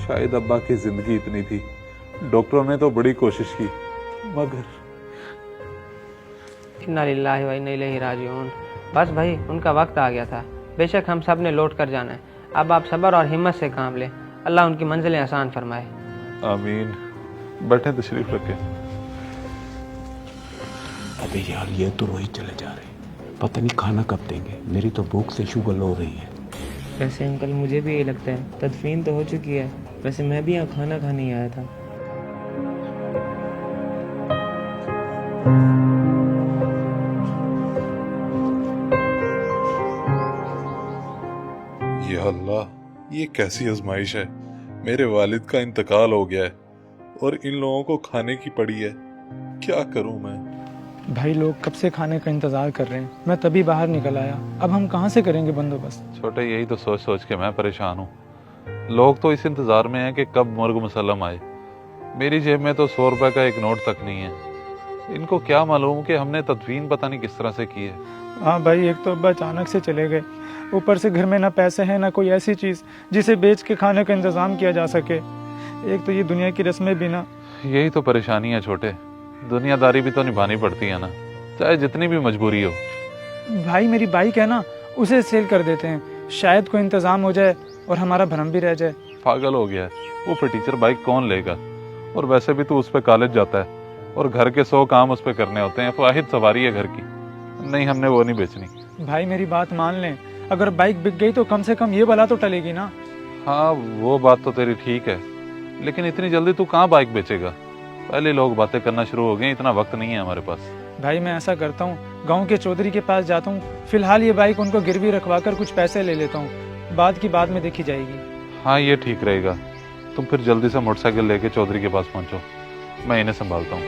शायद अब्बा की जिंदगी इतनी थी। डॉक्टरों ने तो बड़ी कोशिश की, मगर इन्ना लिल्लाहि व इन्ना इलैहि राजिऊन। बस भाई, उनका वक्त आ गया था। बेशक हम सब ने लौट कर जाना है। अब आप सब्र और हिम्मत से काम लें। अल्लाह उनकी मंजिलें आसान फरमाए। आमीन। बैठे, तशरीफ रखें। अबे यार, ये तो रोहित चले जा रहे हैं, पता नहीं खाना कब देंगे। मेरी तो भूख से शुगर हो रही है। वैसे अंकल, मुझे भी ये लगता है तदफीन तो हो चुकी है। वैसे मैं भी यहाँ खाना खाने ही आया था। या अल्लाह, ये कैसी आजमाइश है। मेरे वालिद का इंतकाल हो गया है और इन लोगों को खाने की पड़ी है। क्या करूं मैं? भाई, लोग कब से खाने का इंतजार कर रहे हैं। मैं तभी बाहर निकल आया। अब हम कहाँ से करेंगे बंदोबस्त? छोटे, यही तो सोच सोच के मैं परेशान हूँ। लोग तो इस इंतजार में हैं कि कब मुर्ग मुसल्लम आए। मेरी जेब में तो 100 रुपए का एक नोट तक नहीं है। इनको क्या मालूम कि हमने तदफीन पता नहीं किस तरह से की है। हाँ भाई, एक तो अब्बा अचानक से चले गए, ऊपर से घर में ना पैसे हैं ना कोई ऐसी चीज़ जिसे बेच के खाने का इंतजाम किया जा सके। एक तो ये दुनिया की रस्में भी ना। यही तो परेशानी है छोटे। दुनियादारी भी तो निभानी पड़ती है ना, चाहे जितनी भी मजबूरी हो। भाई, मेरी बाइक है ना, उसे सेल कर देते हैं, शायद कोई इंतजाम हो जाए और हमारा भरम भी रह जाए। पागल हो गया है, वो फटीचर बाइक कौन लेगा? और वैसे भी तू उस पर कॉलेज जाता है और घर के 100 काम उस पर करने होते हैं। वाहिद सवारी है घर की। नहीं, हमने वो नहीं बेचनी। भाई, मेरी बात मान लें, अगर बाइक बिक गई तो कम से कम ये बला तो टलेगी ना। हाँ, वो बात तो तेरी ठीक है, लेकिन इतनी जल्दी तू कहाँ बाइक बेचेगा? पहले लोग बातें करना शुरू हो गए, इतना वक्त नहीं है हमारे पास। भाई, मैं ऐसा करता हूँ, गांव के चौधरी के पास जाता हूँ, फिलहाल ये बाइक उनको गिरवी रखवा कर कुछ पैसे ले लेता हूँ। बाद की बाद में देखी जाएगी। हाँ, ये ठीक रहेगा। तुम फिर जल्दी से मोटरसाइकिल लेके चौधरी के पास पहुंचो, मैं इन्हें संभालता हूँ।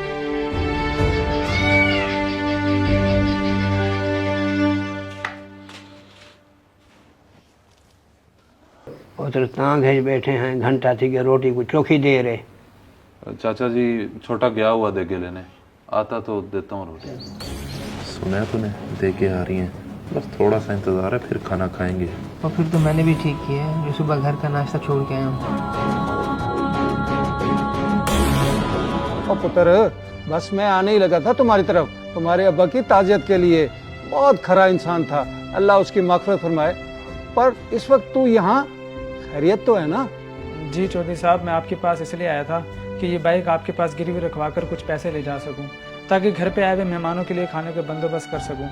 उधर तां भेज बैठे हैं, घंटा थी कि रोटी को चोखी दे रहे। चाचा जी, छोटा गया हुआ दे के लेने, आता तो देता हूँ रोटी। सुना है तूने, दे के आ रही हैं। बस थोड़ा सा इंतजार है, फिर खाना खाएंगे। और फिर तो मैंने भी ठीक किया है जो सुबह घर का नाश्ता छोड़ के आया हूँ। और पुत्र, बस मैं आने ही लगा था तुम्हारी तरफ, तुम्हारे अब्बा की ताज़ियत के लिए। बहुत खरा इंसान था, अल्लाह उसकी मागफिरत फरमाए। पर इस वक्त तू यहाँ, खैरियत तो है ना? जी चौधरी साहब, मैं आपके पास इसलिए आया था कि ये बाइक आपके पास गिरवी रखवा कर कुछ पैसे ले जा सकूं, ताकि घर पे आए हुए मेहमानों के लिए खाने का बंदोबस्त कर सकूं।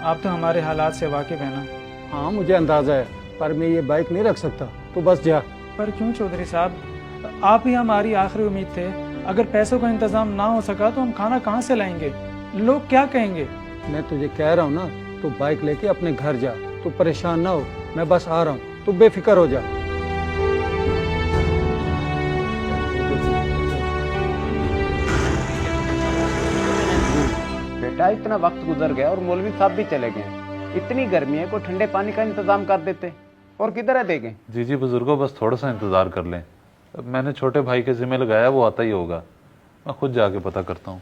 आप तो हमारे हालात से वाकिफ हैं ना। हाँ, मुझे अंदाजा है, पर मैं ये बाइक नहीं रख सकता, तो बस जा। पर क्यों चौधरी साहब, आप ही हमारी आखिरी उम्मीद थे। अगर पैसों का इंतजाम ना हो सका तो हम खाना कहाँ से लाएंगे? लोग क्या कहेंगे? मैं तुझे कह रहा हूँ ना, तू बाइक लेके अपने घर जा। तू परेशान ना हो, मैं बस आ रहा हूँ, तू बेफिक्र हो जा। बेटा, इतना वक्त गुजर गया और मौलवी साहब भी चले गए। इतनी गर्मी है, कोई ठंडे पानी का इंतजाम कर देते। और किधर है देंगे? जी बुजुर्गों, बस थोड़ा सा इंतजार कर लें। मैंने छोटे भाई के जिम्मे लगाया, वो आता ही होगा। मैं खुद जाके पता करता हूँ।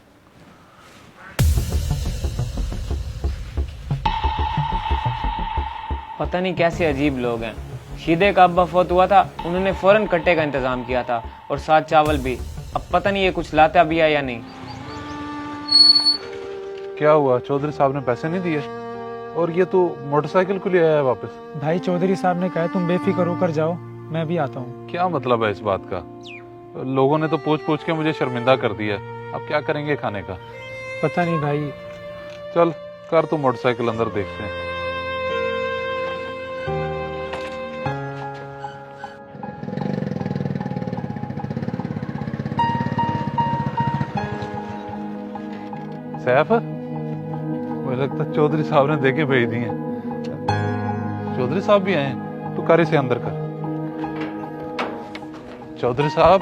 पता नहीं कैसे अजीब लोग हैं। शीदे का अब्बा फौत हुआ था, उन्होंने फौरन कट्टे का इंतजाम किया था और साथ चावल भी। अब पता नहीं ये कुछ लाता भी है या नहीं। क्या हुआ? चौधरी साहब ने पैसे नहीं दिए और ये तो मोटरसाइकिल को ले आया वापस। भाई, चौधरी साहब ने कहा तुम बेफिक्र होकर जाओ, मैं भी आता हूँ। क्या मतलब है इस बात का? लोगों ने तो पूछ पूछ के मुझे शर्मिंदा कर दिया। अब क्या करेंगे खाने का? पता नहीं भाई। चल कर, तू मोटरसाइकिल अंदर देखते हैं। सैफ, मुझे लगता है चौधरी साहब ने देके भेज दी हैं। चौधरी साहब भी आए हैं, तू कार से अंदर कर। चौधरी साहब,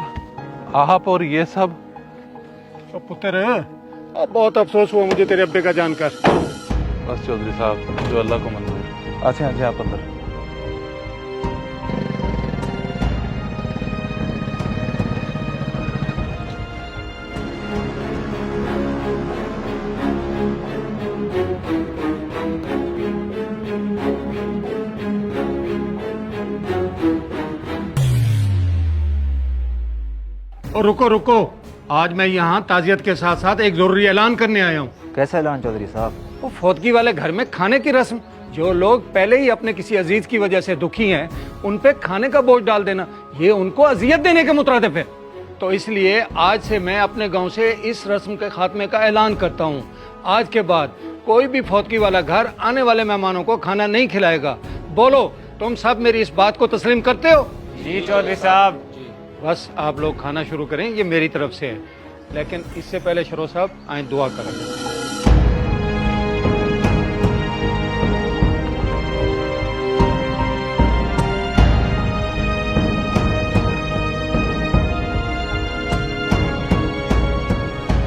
आप और ये सब? तो पुत्र, अब बहुत अफसोस हुआ मुझे तेरे अब्बे का जानकर। बस चौधरी साहब, जो अल्लाह को मंजूर। अच्छा, आप अंदर। और रुको रुको, आज मैं यहाँ ताजियत के साथ साथ एक जरूरी ऐलान करने आया हूँ। कैसा ऐलान चौधरी साहब? वो फौतगी वाले घर में खाने की रस्म, जो लोग पहले ही अपने किसी अजीज की वजह से दुखी हैं, उन पे खाने का बोझ डाल देना, ये उनको अजियत देने के मुतरादिफ है। तो इसलिए आज से मैं अपने गांव से इस रस्म के खात्मे का ऐलान करता हूँ। आज के बाद कोई भी फौतगी वाला घर आने वाले मेहमानों को खाना नहीं खिलाएगा। बोलो, तुम सब मेरी इस बात को तस्लीम करते हो? जी चौधरी साहब। बस आप लोग खाना शुरू करें, ये मेरी तरफ से है। लेकिन इससे पहले शरो साहब आए दुआ करें।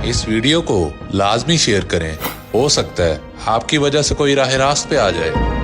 इस वीडियो को लाजमी शेयर करें, हो सकता है आपकी वजह से कोई राह रास्त पे आ जाए।